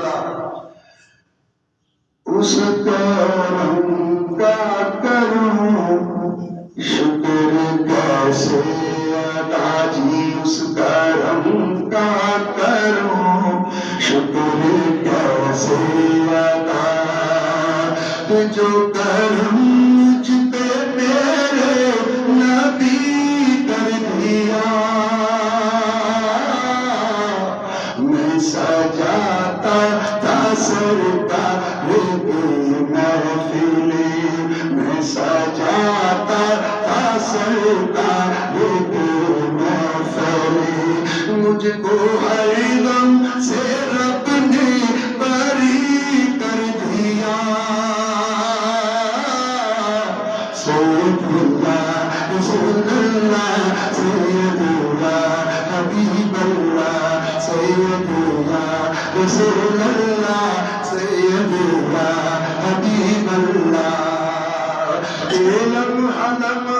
تھا، اس کرم کا کروں شکر کیسے ادا جی، اس کرم کا کروں شکر کیسے ادا، کہ جو کرم مجھ پہ میرے نبی کر دیا، میں سجاتا تھا سرکار کی محفل، میں سجاتا تھا سرکار کی محفل، مجھ کو ہر غم سے رب نے بری کر دیا، سید اللہ رسول اللہ سید اللہ حبیب اللہ سید اللہ رسول اللہ سید اللہ حبیب اللہ، علم علم